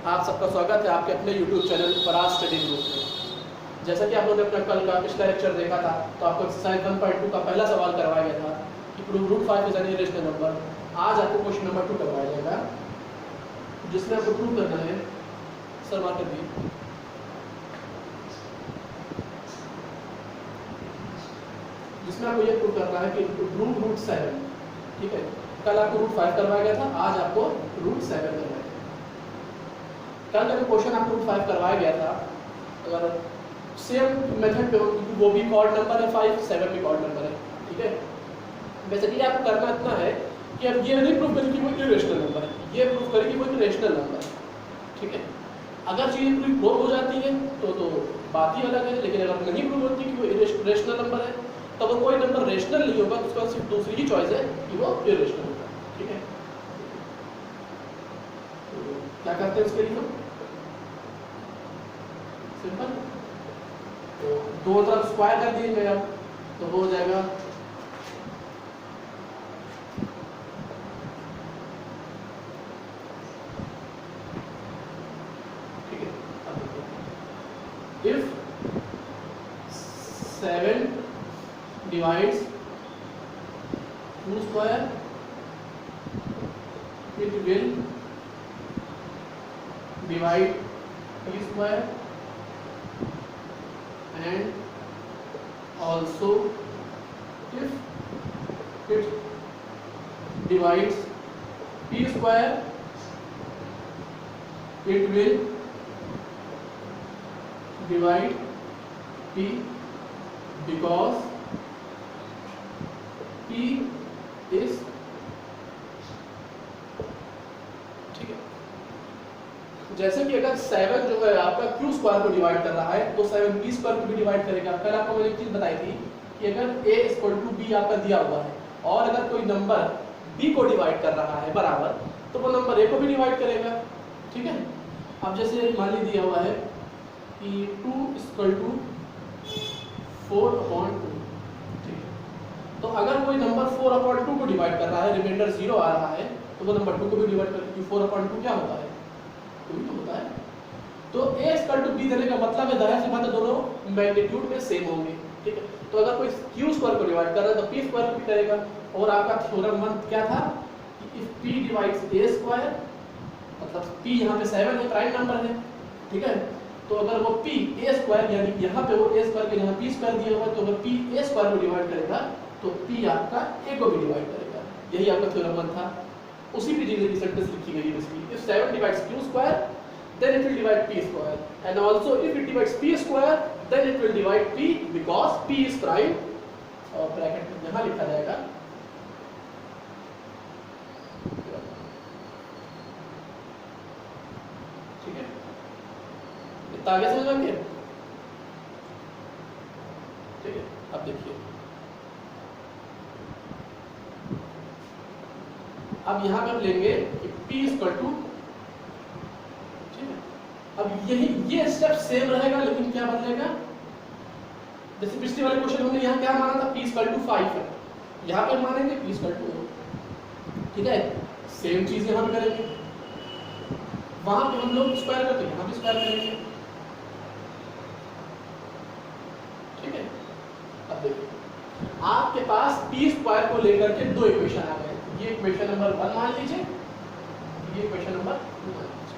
आप सबका स्वागत है आपके अपने YouTube channel Faraz study group में। जैसा कि आप लोगों ने अपना कल का पिछला लेक्चर देखा था, तो आपको एक्सरसाइज 1.2 का पहला सवाल करवाया गया था कि prove root 5 is an irrational number. आज आपको क्वेश्चन नंबर 2 करवाया जाएगा, जिसमें आपको प्रूव करना है। सर मार्क कर दिए। जिसमें आपको ये प्रूव करना है कि रूट 7, ठीक है। कल आपको रूट 5 करवाया गया था, आज आपको रूट 7 करवाया। कल का जो क्वेश्चन आपको रूट 5 करवाया गया था, अगर सेम मेथड पे हो, क्योंकि वो भी कॉर्ड नंबर है 5, 7 भी कॉर्ड नंबर है, ठीक है। बेसिकली आपको करना इतना है कि अब ये नहीं प्रूव करें कि वो इरेशनल नंबर है, ये प्रूव करें कि वो एक रेशनल नंबर है, ठीक है। अगर चीज़ पूरी प्रूव हो जाती है तो बात ही अलग है, लेकिन अगर नहीं प्रूव होती कि वो रेशनल नंबर है, तो अगर कोई नंबर रेशनल नहीं होगा तो उसके बाद सिर्फ दूसरी ही चॉइस है कि वो इरेशनल होगा, ठीक है। क्या करते हैं उसके लिए हम सिंपल, तो दो तरफ स्क्वायर कर दिए मेरा, तो हो जाएगा ठीक है। अब देखिए, if 7 divides 2 square it will divide t square and also if it divides p square it will divide p because p is जैसे कि अगर 7 जो है आपका q स्क्वायर को डिवाइड कर रहा है तो 7 p स्क्वायर को भी डिवाइड करेगा। कल आपको मैंने एक चीज बताई थी कि अगर a = b आपका दिया हुआ है और अगर कोई नंबर b को डिवाइड कर रहा है बराबर, तो वो नंबर a को भी डिवाइड करेगा, ठीक है। अब जैसे मान ली दिया हुआ है कि 2 = 4/2, ठीक है। तो अगर कोई नंबर 4/2 को डिवाइड कर रहा है, रिमाइंडर 0 आ रहा है, तो वो नंबर 2 को भी डिवाइड करेगा, क्योंकि 4/2 क्या होता है, तो होता है। तो a = b देने का मतलब है जाहिर सी बात है दोनों मैग्नीट्यूड में सेम होंगे, ठीक है। तो अगर कोई q स्क्वायर को डिवाइड कर रहा है तो p स्क्वायर भी करेगा। और आपका थ्योरम 1 क्या था कि if p divides a square, मतलब p यहां पे 7 है, प्राइम नंबर है, ठीक है। तो अगर वो p a स्क्वायर यानी यहां पे वो a स्क्वायर के यहां p स्क्वायर दिया हुआ है, तो अगर p a स्क्वायर को डिवाइड करेगा तो p आपका a को भी डिवाइड करेगा। यही आपका थ्योरम 1 था, उसी की जगह की सेंटेंस लिखी गई है basically. if 7 divides q square then it will divide p square, and also if it divides p square then it will divide p because p is prime, और ब्रैकेट में यहां लिखा जाएगा ठीक है। इतना आगे समझ में गया, ठीक है। अब देखिए, अब यहां पर लेंगे कि p = ठीक है। अब यही ये स्टेप सेम रहेगा, लेकिन क्या बदलेगा, जैसे पिछले वाले क्वेश्चन हमने यहां क्या माना था, p = 5 है, यहां पर मानेंगे p = 2, ठीक है। सेम चीज यहां पे करेंगे, वहां पे हम लोग स्क्वायर करते हैं, यहां भी स्क्वायर करेंगे, ठीक है। अब देखिए, आपके पास p स्क्वायर को लेकर के दो इक्वेशन आ गए। ये इक्वेशन नंबर 1 मान लीजिए, ये इक्वेशन नंबर 2 मान लीजिए।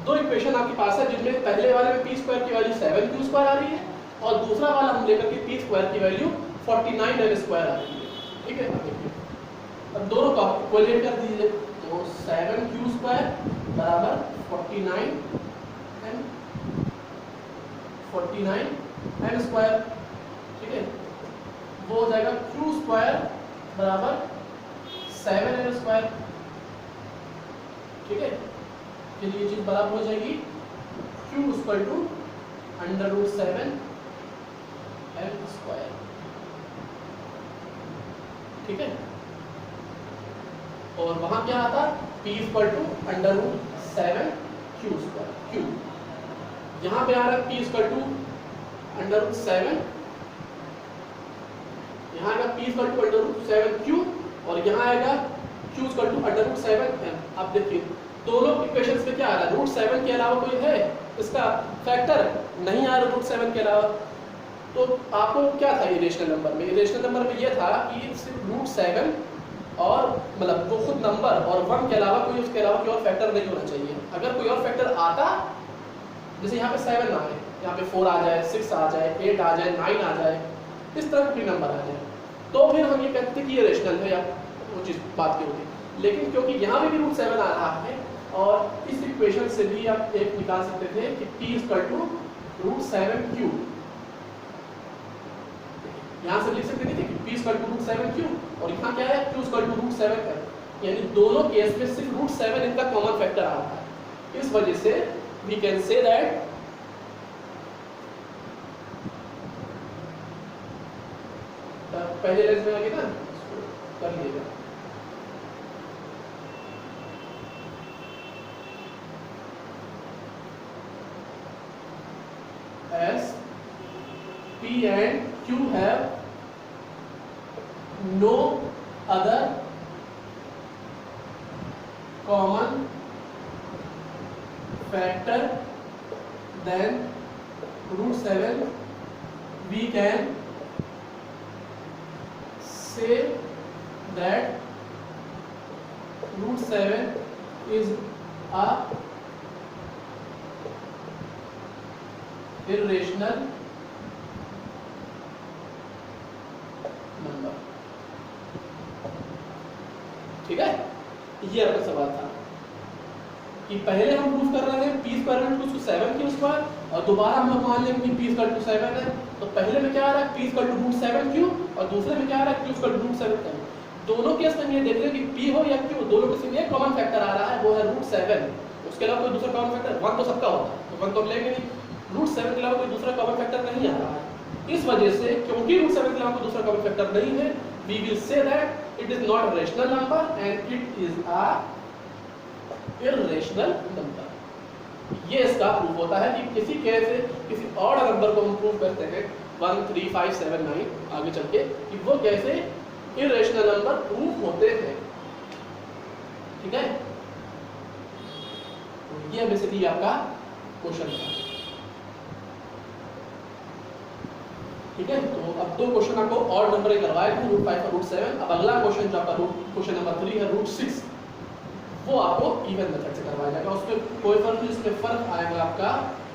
दो इक्वेशन आपके पास है जिनमें पहले वाले में p स्क्वायर की वैल्यू 7q स्क्वायर आ रही है और दूसरा वाला हम लेकर के p स्क्वायर की वैल्यू 49n स्क्वायर आ रही है, ठीक है। अब देखिए, अब दोनों का इक्विवेलेंट कर दीजिए, तो 7q स्क्वायर बराबर 49n स्क्वायर, ठीक है। वो हो जाएगा q स्क्वायर बराबर 7n स्क्वायर, ठीक है। चलिए ये चीज बराबर हो जाएगी q = √7n स्क्वायर, ठीक है। और वहां क्या आता, p = √7q स्क्वायर, q यहां पे आ रहा है p = √7, यहाँ आएगा p = √7q और यहाँ आएगा q = √7m। आप देखिए दोनों इक्वेशंस में क्या आ रहा है, √7 के अलावा कोई है इसका फैक्टर नहीं आ रहा √7 के अलावा। तो आपको क्या था इरेशनल नंबर में, इरेशनल नंबर में ये था कि सिर्फ √7 और मतलब वो खुद नंबर और 1 के अलावा कोई उसके अलावा कोई और फैक्टर नहीं होना चाहिए। अगर कोई और फैक्टर आता, जैसे यहाँ पे 7 ना आए, यहाँ पे 4 आ जाए, 6 आ जाए, 8 आ जाए, 9 आ जाए, इस तरह कोई नंबर आ जाए, तो फिर हम ये कहते हैं कि ये रेशनल है या वो चीज़ बात की होती। लेकिन क्योंकि यहाँ पे भी √7 आ रहा है और इस इक्वेशन से भी आप एक निकाल सकते थे कि P = √7Q, यहाँ से लिख सकते थे कि P = √7Q और यहाँ क्या है Q = √7F, यानी दोनों केस में सिर्फ √7 इनका कॉमन फैक्टर आ रहा है। इस वजह से वी कैन से दैट पहले लेंस में आगे ना कर लीजिएगा, as P and Q have no other common factor than √7, we can say that √7 is a irrational number. ठीक है, ये आपका सवाल था कि पहले हम प्रूफ कर रहे हैं P = 7 की उसका, और दोबारा हम लोग मान लेंगे कि P = 7 है। तो पहले में क्या आ रहा है P = √7Q और दूसरे में क्या आ रहा है Q = √7F। दोनों केस में ये देख रहे हैं कि P हो या Q, दोनों केस में एक कॉमन फैक्टर आ रहा है, वो है √7। उसके अलावा कोई दूसरा कॉमन फैक्टर 1 तो सबका होता है, तो 1 तो लेंगे नहीं, √7 के अलावा कोई दूसरा कॉमन फैक्टर नहीं आ रहा है। इस वजह से क्योंकि √7 के अलावा कोई दूसरा कॉमन फैक्टर नहीं है, we will say that it is not a rational number and it is a irrational number. ये इसका प्रूफ होता है कि किसी कैसे किसी ऑड नंबर को हम प्रूव करते हैं 1 3 5 7 9 आगे चल के कि वो कैसे इररेशनल नंबर प्रूफ होते हैं। ठीक है, ये बेसिकली आपका क्वेश्चन था। ठीक है, तो अब दो क्वेश्चन आपको ऑड नंबर के करवाए थे √5 और √7। अब अगला क्वेश्चन जो आपका क्वेश्चन नंबर 3 है √6, वो आपको इवन मेथड से करवाया जाएगा। उसमें कोई फर्क नहीं, इसमें फर्क आएगा आपका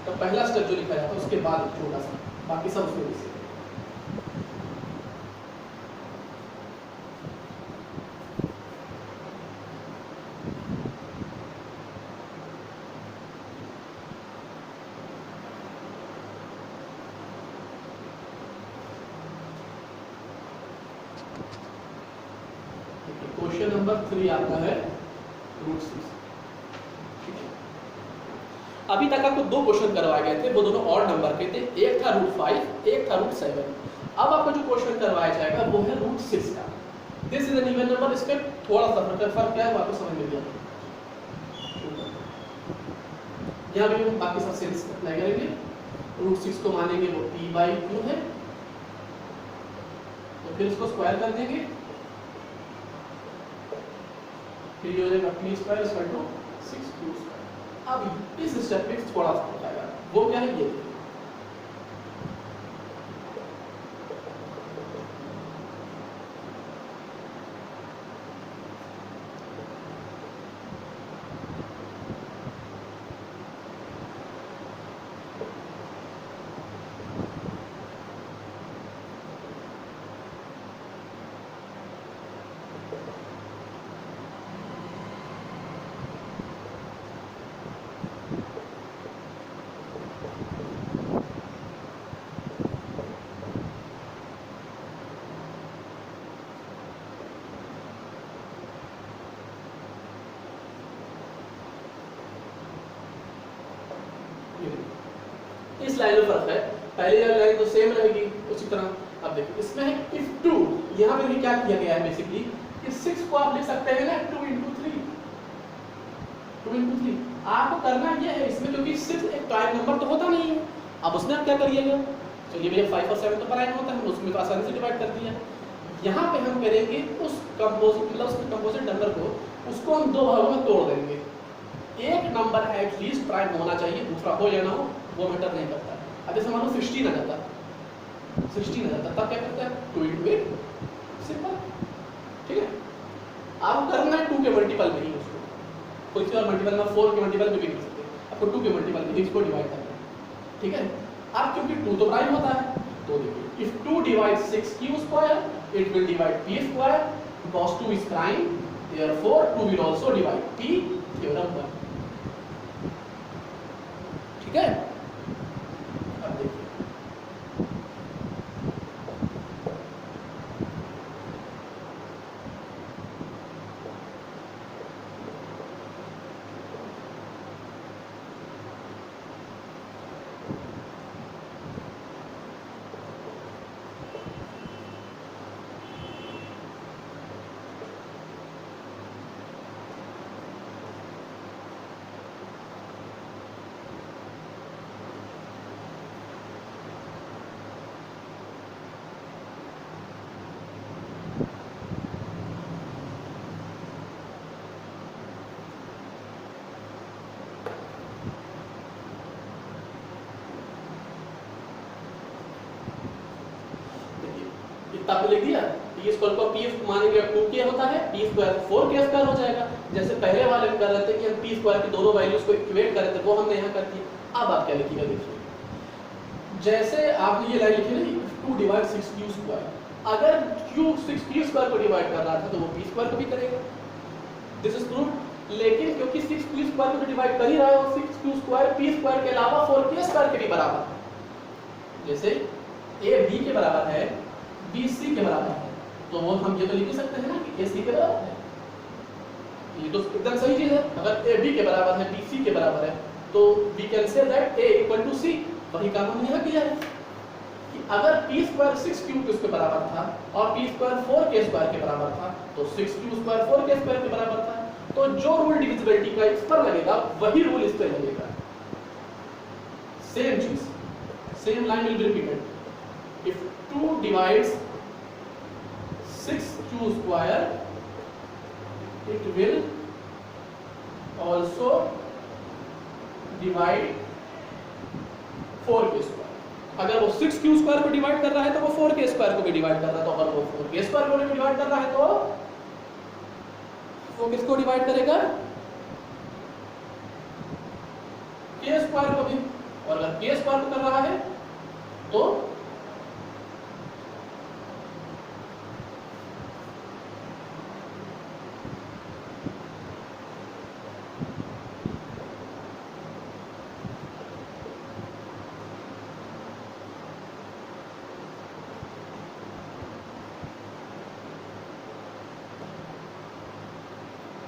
तो पहला स्टेप जो लिखा जाता है उसके बाद छोटा सा, बाकी सब उसमें से। क्वेश्चन नंबर 3 आपका है √6। अभी तक आपको दो क्वेश्चन करवाए गए थे, वो दोनों ऑड नंबर के थे, एक था √5, एक था √7। अब आपको जो क्वेश्चन करवाया जाएगा वो है √6 का। This is an even number, इसका थोड़ा सा फर्क क्या है वो आपको समझ में गया। यहाँ भी हम बाकी सब सेंस अप्लाई करेंगे। √6 को मानेंगे वो P/Q है, तो फिर उसको स्क्वायर कर देंगे, फिर ये हो जाएगा P² = 6Q²। अब इस स्टेप पे थोड़ा सा बताएगा, वो क्या है ये। इस लाइन में फर्क है, पहली लाइन तो सेम रहेगी उसी तरह। अब देखो इसमें है if 2, यहाँ पे भी क्या किया गया है बेसिकली कि 6 को आप लिख सकते हैं ना 2 × 3, 2 × 3। आपको करना ये है इसमें, क्योंकि 6 एक प्राइम नंबर तो होता नहीं है। अब उसमें आप क्या करिएगा, चलिए भैया 5 और 7 तो प्राइम होता है, उसमें तो आसानी से डिवाइड कर दिया। यहाँ पे हम करेंगे उस कंपोजिट मतलब उसके कंपोजिट नंबर को, उसको हम दो भागों में तोड़ देंगे। एक नंबर एटलीस्ट प्राइम होना चाहिए, दूसरा हो या ना हो वो मैटर नहीं करता। अब जैसे मान लो 16 आ जाता, 16 आ जाता, तब क्या करते हैं 2 × 8, सिंपल, ठीक है। आपको करना है 2 के मल्टीपल में ही उसको, कोई सी और मल्टीपल में 4 के मल्टीपल में भी कर सकते हैं, आपको 2 के मल्टीपल में इसको डिवाइड करना है, ठीक है। अब क्योंकि 2 तो प्राइम होता है, तो देखिए if 2 divides 6q square it will divide p square because 2 is prime, therefore 2 will also divide p, theorem 1, ठीक है। अब देखिए इतना लिख दिया, p स्क्वायर को p मानेंगे 2k होता है, p स्क्वायर 4k स्क्वायर हो जाएगा। जैसे पहले वाले में कर रहे थे कि हम p स्क्वायर की दोनों वैल्यूज को इक्वेट कर रहे थे, वो हमने यहाँ कर दिया। अब आप क्या लिखिएगा, देखिए जैसे आपने ये लाइन लिखी ना 2 डिवाइड 6q स्क्वायर, अगर q 6q स्क्वायर को डिवाइड कर रहा था तो वो p स्क्वायर को भी करेगा, दिस इज प्रूव्ड। लेकिन क्योंकि 6q स्क्वायर को डिवाइड कर ही रहा है और 6q स्क्वायर p स्क्वायर के अलावा 4k स्क्वायर के भी बराबर है, जैसे a b के बराबर है, b c के बराबर है, तो वो हम ये तो लिख ही सकते हैं ना कि a c के बराबर है, ये तो एकदम सही चीज है। अगर a b के बराबर है, b c के बराबर है, तो we can say that a equal to c। वही काम हमने यहाँ किया है कि अगर p स्क्वायर 6q के बराबर था और p स्क्वायर 4k स्क्वायर के बराबर था, तो 6q स्क्वायर 4k स्क्वायर के बराबर था, तो जो रूल डिविजिबिलिटी का इस पर लगेगा वही रूल इस पर लगेगा। सेम चीज, same line will be repeated. If 2 divides 6q square it will also divide 4k square। अगर वो 6q स्क्वायर को डिवाइड कर रहा है तो वो 4k स्क्वायर को भी डिवाइड कर रहा है, तो अगर वो 4k स्क्वायर को भी डिवाइड कर रहा है तो वो किसको डिवाइड करेगा, k स्क्वायर को भी। और अगर k स्क्वायर को कर रहा है तो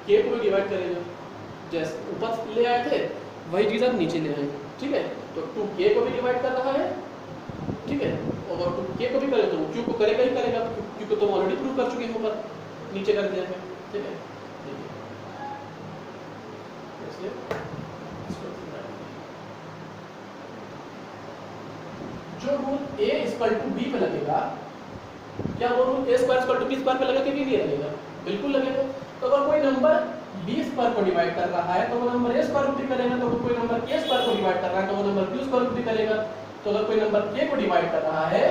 k को भी डिवाइड करेगा। जैसे ऊपर ले आए थे वही चीज आप नीचे ले आए, ठीक है। तो 2k को भी डिवाइड कर रहा है, ठीक है, और 2k को भी करे तो q को करेगा ही करेगा, क्योंकि तो हम ऑलरेडी प्रूव कर चुके हैं ऊपर, नीचे कर दिया है, ठीक है। जो rule a equal to b पे लगेगा, क्या वो rule a square equal to b square पे लगेगा कि नहीं लगेगा, बिल्कुल लगेगा। तो अगर कोई नंबर b स्क्वायर को डिवाइड कर रहा है तो वो नंबर a स्क्वायर को भी करेगा, तो कोई नंबर k स्क्वायर को डिवाइड कर रहा है तो वो नंबर q स्क्वायर को भी करेगा। तो अगर कोई नंबर k को डिवाइड कर रहा है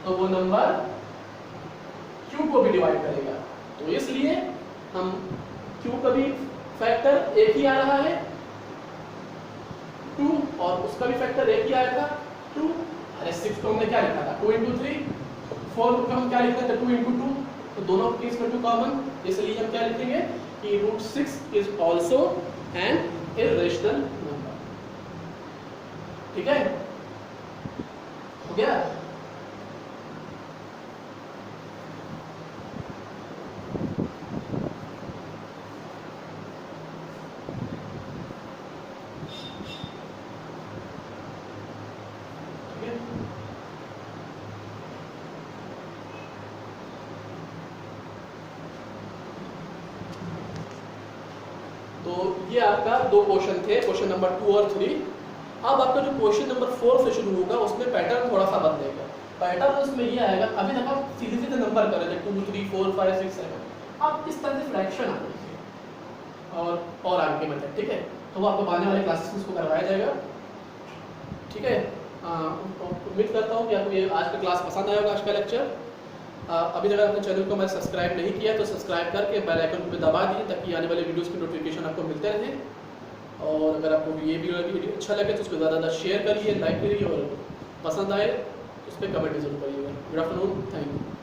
तो वो नंबर q को भी डिवाइड करेगा। तो इसलिए हम q का भी फैक्टर एक ही आ रहा है 2, और उसका भी फैक्टर एक ही आया था 2। अरे 6 को हमने क्या लिखा था 2 × 3, 4 को हम क्या लिखा था 2 × 2, तो दोनों केस में 2 कॉमन, इसलिए हम क्या लिखेंगे कि √6 is also an irrational number, ठीक है, हो गया। तो ये आपका 2 क्वेश्चन थे, क्वेश्चन नंबर 2 और 3। अब आपका जो क्वेश्चन नंबर 4 से शुरू होगा उसमें पैटर्न थोड़ा सा बदलेगा। पैटर्न उसमें ये आएगा, अभी तक आप सीधे सीधे नंबर कर रहे थे 2 3 4 5 6 7, अब इस तरह से फ्रैक्शन आ जाएगी और आगे के मेथड, ठीक है। तो वो आपको आने वाले क्लासेस में उसको करवाया जाएगा। ठीक है, उम्मीद करता हूँ कि आपको ये आज का क्लास पसंद आया होगा, आज का लेक्चर। अभी तक अपने चैनल को मैं सब्सक्राइब नहीं किया तो सब्सक्राइब करके बेल आइकन को दबा दीजिए ताकि आने वाले वीडियोस की नोटिफिकेशन आपको मिलते रहे। और अगर आपको ये वीडियो अच्छा लगे तो उसको ज़्यादा ज़्यादा शेयर करिए, लाइक करिए, और पसंद आए तो उस पर कमेंट जरूर करिएगा। Good afternoon, thank you.